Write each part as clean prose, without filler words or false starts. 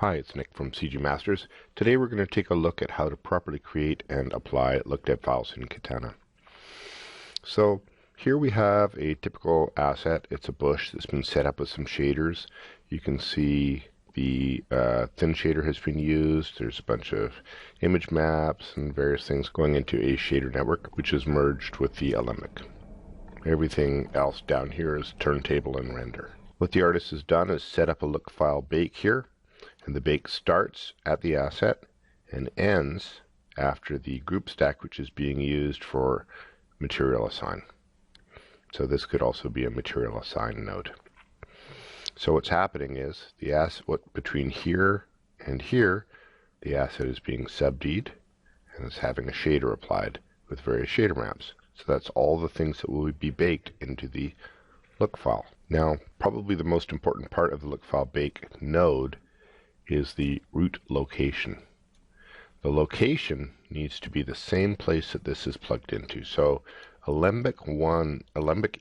Hi, it's Nick from CG Masters. Today we're going to take a look at how to properly create and apply look files in Katana. So here we have a typical asset. It's a bush that's been set up with some shaders. You can see the thin shader has been used. There's a bunch of image maps and various things going into a shader network, which is merged with the Alembic. Everything else down here is turntable and render. What the artist has done is set up a look file bake here. And the bake starts at the asset and ends after the group stack, which is being used for material assign. So this could also be a material assign node. So what's happening is the asset, between here and here, the asset is being subd'd and is having a shader applied with various shader maps. So that's all the things that will be baked into the look file. Now, probably the most important part of the look file bake node is the root location. The location needs to be the same place that this is plugged into. So Alembic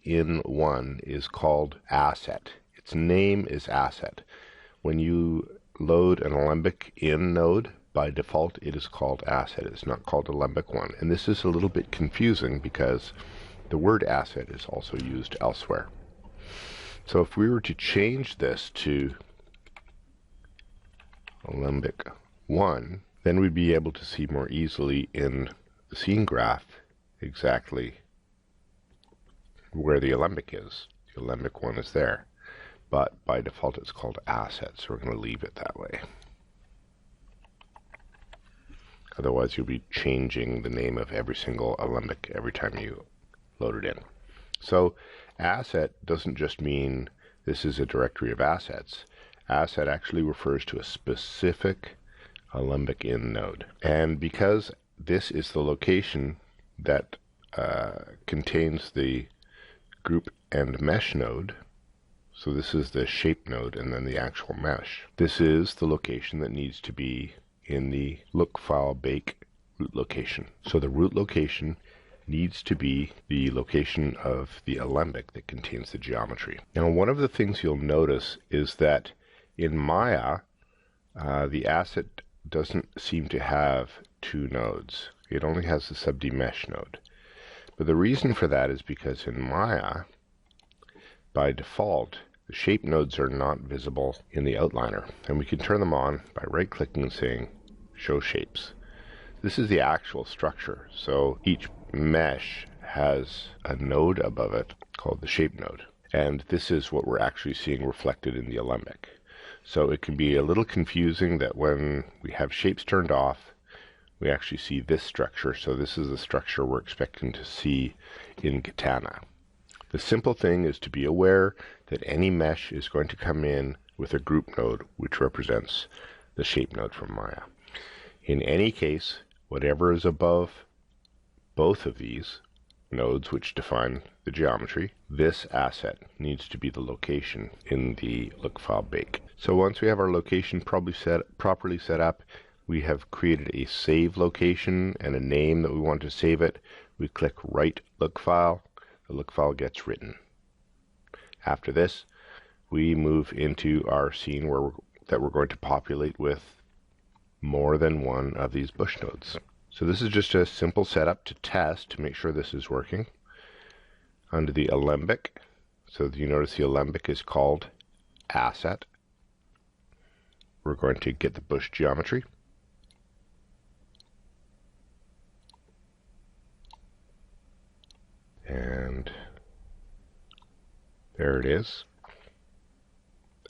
in 1 is called asset. Its name is asset. When you load an Alembic in node, by default it is called asset. It's not called Alembic 1. And this is a little bit confusing because the word asset is also used elsewhere. So if we were to change this to Alembic 1, then we'd be able to see more easily in the scene graph exactly where the Alembic is. The Alembic 1 is there, but by default it's called asset, so we're going to leave it that way. Otherwise you'll be changing the name of every single Alembic every time you load it in. So asset doesn't just mean this is a directory of assets. Asset actually refers to a specific Alembic in node. And because this is the location that contains the group and mesh node, so this is the shape node and then the actual mesh, this is the location that needs to be in the look file bake root location. So the root location needs to be the location of the Alembic that contains the geometry. Now, one of the things you'll notice is that in Maya, the asset doesn't seem to have two nodes. It only has the subd mesh node. But the reason for that is because in Maya, by default, the shape nodes are not visible in the outliner. And we can turn them on by right-clicking and saying, Show Shapes. This is the actual structure. So each mesh has a node above it called the shape node. And this is what we're actually seeing reflected in the Alembic. So it can be a little confusing that when we have shapes turned off, we actually see this structure. So this is the structure we're expecting to see in Katana. The simple thing is to be aware that any mesh is going to come in with a group node, which represents the shape node from Maya. In any case, whatever is above both of these nodes, which define the geometry, this asset needs to be the location in the look file bake. So once we have our location properly set up, we have created a save location and a name that we want to save it. We click Write Look File. The look file gets written. After this, we move into our scene that we're going to populate with more than one of these bush nodes. So this is just a simple setup to test to make sure this is working. Under the Alembic, so you notice the Alembic is called asset. We're going to get the bush geometry. And there it is,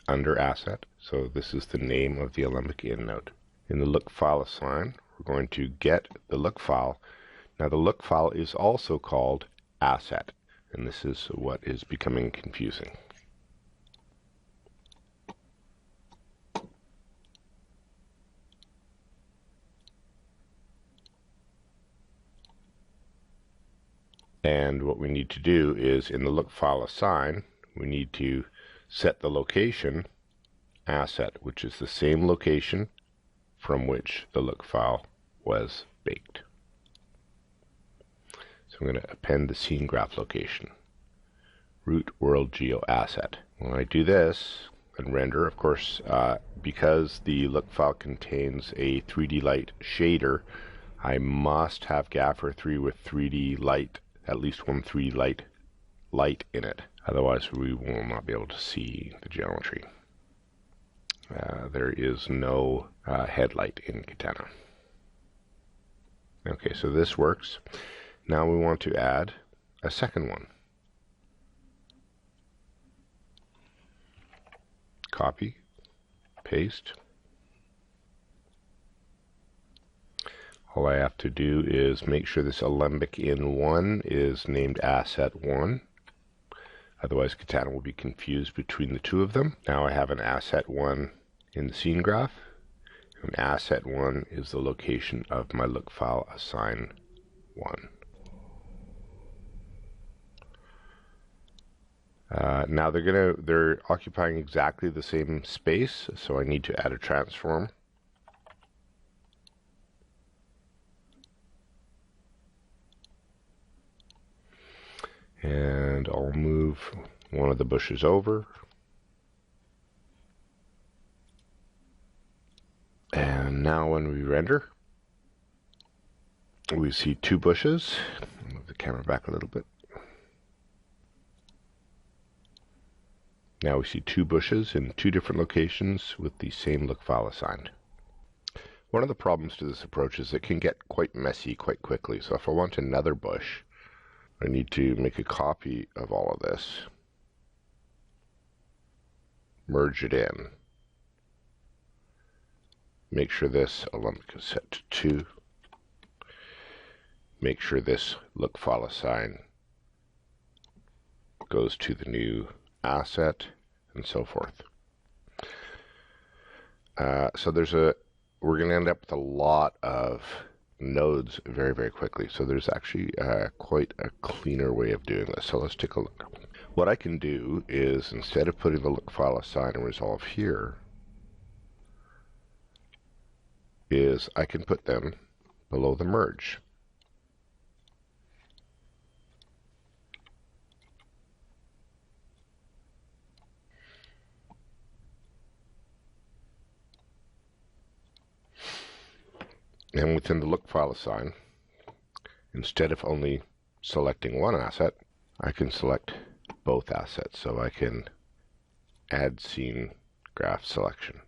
under asset. So this is the name of the Alembic in node. In the look file assign, we're going to get the look file. Now the look file is also called asset, and this is what is becoming confusing. And what we need to do is in the look file assign, we need to set the location asset, which is the same location from which the look file was baked. So I'm going to append the scene graph location, root world geo asset. When I do this, and render. Of course, because the look file contains a 3D light shader, I must have Gaffer 3 with 3D light, at least one 3D light in it. Otherwise, we will not be able to see the geometry. There is no headlight in Katana. Okay, so this works. Now we want to add a second one. Copy, paste. All I have to do is make sure this alembic in 1 is named asset 1. Otherwise, Katana will be confused between the two of them. Now I have an asset 1 in the scene graph. And asset 1 is the location of my look file assign 1. Now they're occupying exactly the same space, so I need to add a transform. And I'll move one of the bushes over. And now when we render, we see 2 bushes. I'll move the camera back a little bit. Now we see 2 bushes in 2 different locations with the same look file assigned. One of the problems to this approach is it can get quite messy quite quickly. So if I want another bush, I need to make a copy of all of this, merge it in, make sure this alembic is set to 2, make sure this look file assign goes to the new asset, and so forth. So we're going to end up with a lot of nodes very, very quickly. So there's actually quite a cleaner way of doing this. So let's take a look. What I can do is, instead of putting the look file assign and resolve here, is I can put them below the merge. And within the look file assign, instead of only selecting one asset, I can select both assets. So I can add scene graph selection.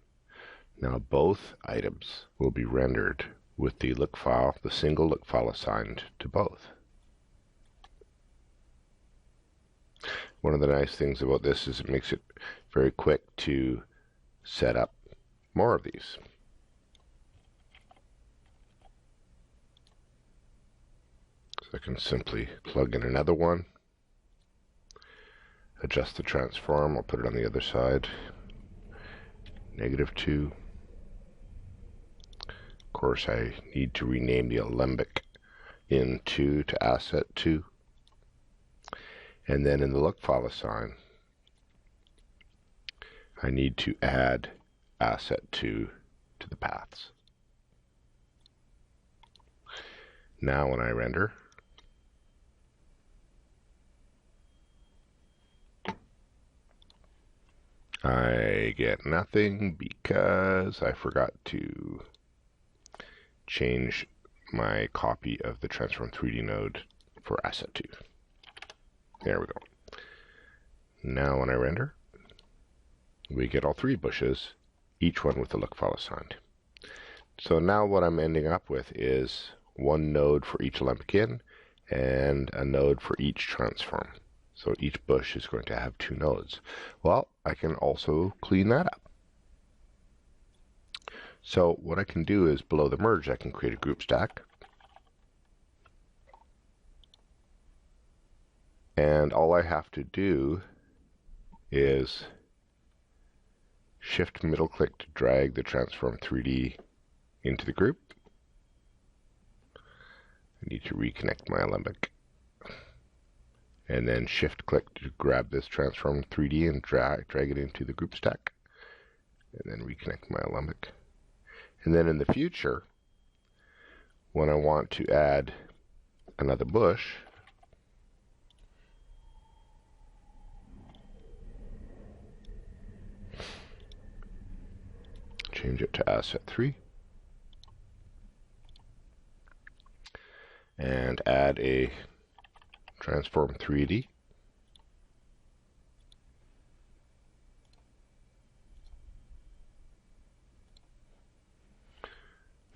Now both items will be rendered with the look file, the single look file assigned to both. One of the nice things about this is it makes it very quick to set up more of these. So I can simply plug in another one, adjust the transform, I'll put it on the other side, -2. Of course, I need to rename the alembic in 2 to asset 2. And then in the look file assign, I need to add asset 2 to the paths. Now when I render, I get nothing because I forgot to change my copy of the Transform 3D node for asset 2. There we go. Now when I render, we get all 3 bushes, each one with the look file assigned. So now what I'm ending up with is one node for each alembic in and a node for each transform. So each bush is going to have 2 nodes. Well, I can also clean that up. So what I can do is, below the merge, I can create a group stack. And all I have to do is shift middle click to drag the Transform 3D into the group. I need to reconnect my alembic. And then shift click to grab this Transform 3D and drag it into the group stack. And then reconnect my alembic. And then in the future, when I want to add another bush, change it to asset 3. And add a transform 3D.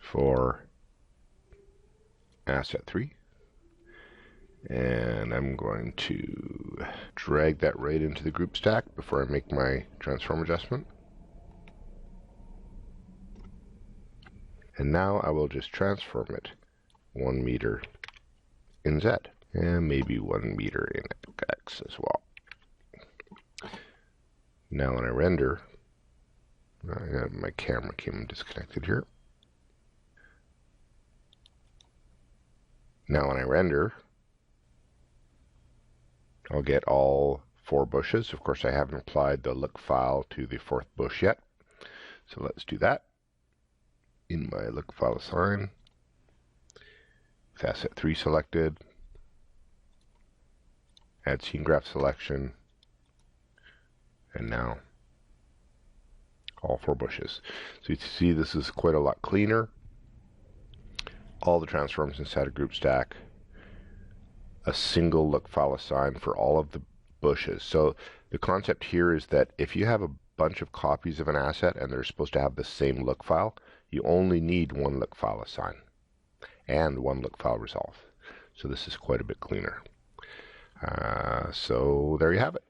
For asset 3. And I'm going to drag that right into the group stack before I make my transform adjustment. And now I will just transform it 1 meter in Z, and maybe 1 meter in X as well. Now when I render, my camera came disconnected here. Now when I render, I'll get all 4 bushes. Of course, I haven't applied the look file to the 4th bush yet. So let's do that. In my look file assign, with asset 3 selected, add scene graph selection, and now all 4 bushes. So you see this is quite a lot cleaner. All the transforms inside a group stack, a single look file assigned for all of the bushes. So the concept here is that if you have a bunch of copies of an asset and they're supposed to have the same look file, you only need 1 look file assign and 1 look file resolve. So this is quite a bit cleaner. So there you have it.